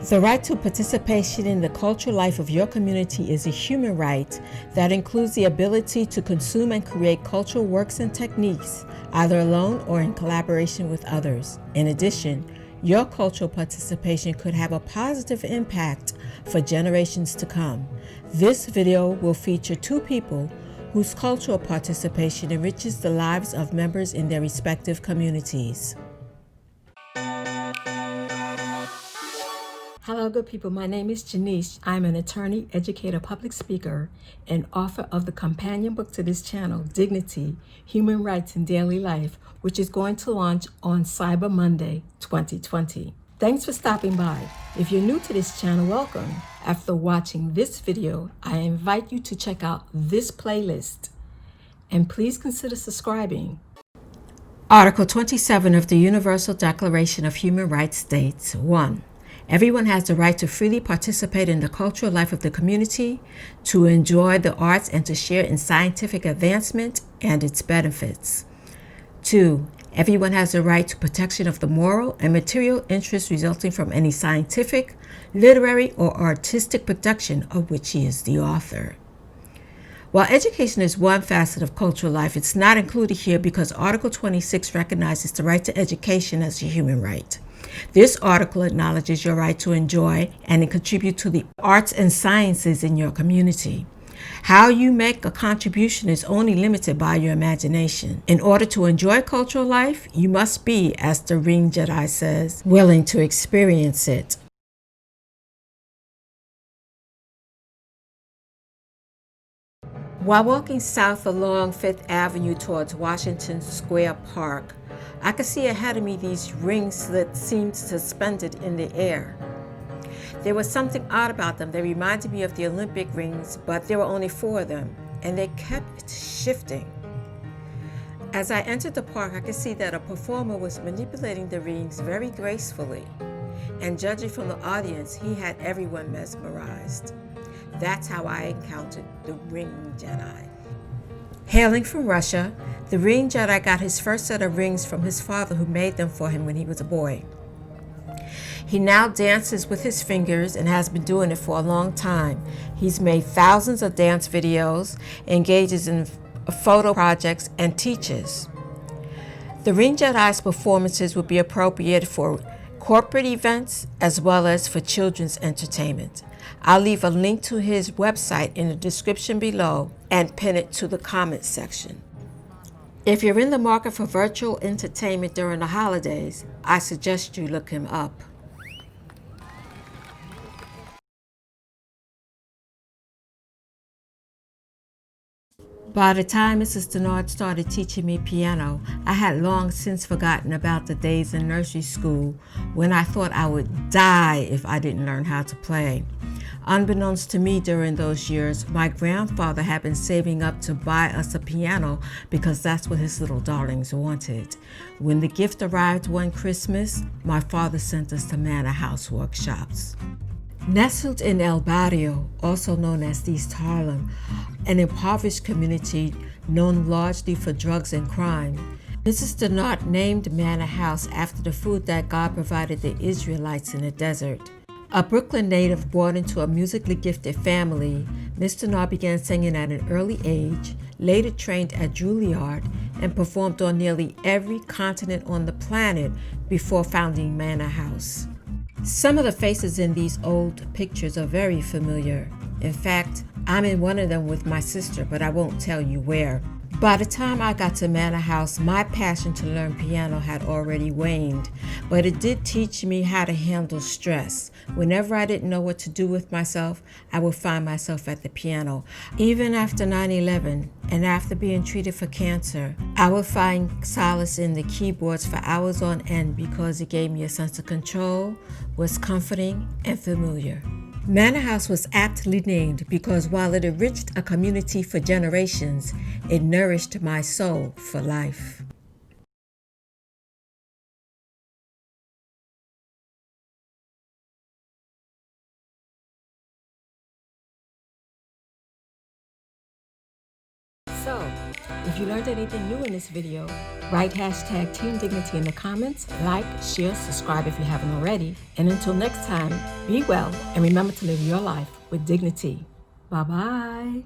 The right to participation in the cultural life of your community is a human right that includes the ability to consume and create cultural works and techniques, either alone or in collaboration with others. In addition, your cultural participation could have a positive impact for generations to come. This video will feature two people whose cultural participation enriches the lives of members in their respective communities. Hello, good people. My name is Janiece. I'm an attorney, educator, public speaker, and author of the companion book to this channel, Dignity, Human Rights in Daily Life, which is going to launch on Cyber Monday 2020. Thanks for stopping by. If you're new to this channel, welcome. After watching this video, I invite you to check out this playlist. And please consider subscribing. Article 27 of the Universal Declaration of Human Rights states, 1. Everyone has the right to freely participate in the cultural life of the community, to enjoy the arts, and to share in scientific advancement and its benefits. 2. Everyone has the right to protection of the moral and material interests resulting from any scientific, literary, or artistic production of which he is the author. While education is one facet of cultural life, it's not included here because Article 26 recognizes the right to education as a human right. This article acknowledges your right to enjoy and contribute to the arts and sciences in your community. How you make a contribution is only limited by your imagination. In order to enjoy cultural life, you must be, as the Ring-Jedi says, willing to experience it. While walking south along 5th Avenue towards Washington Square Park, I could see ahead of me these rings that seemed suspended in the air. There was something odd about them. They reminded me of the Olympic rings, but there were only 4 of them, and they kept shifting. As I entered the park, I could see that a performer was manipulating the rings very gracefully, and judging from the audience, he had everyone mesmerized. That's how I encountered the Ring-Jedi. Hailing from Russia, the Ring-Jedi got his first set of rings from his father, who made them for him when he was a boy. He now dances with his fingers and has been doing it for a long time. He's made thousands of dance videos, engages in photo projects, and teaches. The Ring-Jedi's performances would be appropriate for corporate events as well as for children's entertainment. I'll leave a link to his website in the description below and pin it to the comments section. If you're in the market for virtual entertainment during the holidays, I suggest you look him up. By the time Mrs. Denard started teaching me piano, I had long since forgotten about the days in nursery school when I thought I would die if I didn't learn how to play. Unbeknownst to me during those years, my grandfather had been saving up to buy us a piano because that's what his little darlings wanted. When the gift arrived one Christmas, my father sent us to Manor House workshops. Nestled in El Barrio, also known as East Harlem, an impoverished community known largely for drugs and crime, Mrs. Denard named Manor House after the food that God provided the Israelites in the desert. A Brooklyn native born into a musically gifted family, Ms. Denard began singing at an early age, later trained at Juilliard, and performed on nearly every continent on the planet before founding Manor House. Some of the faces in these old pictures are very familiar. In fact, I'm in one of them with my sister, but I won't tell you where. By the time I got to Manor House, my passion to learn piano had already waned, but it did teach me how to handle stress. Whenever I didn't know what to do with myself, I would find myself at the piano. Even after 9/11 and after being treated for cancer, I would find solace in the keyboards for hours on end because it gave me a sense of control, was comforting, and familiar. Manor House was aptly named because while it enriched a community for generations, it nourished my soul for life. So, If you learned anything new in this video, write hashtag Team Dignity in the comments, like, share, subscribe if you haven't already. And until next time, be well and remember to live your life with dignity. Bye-bye.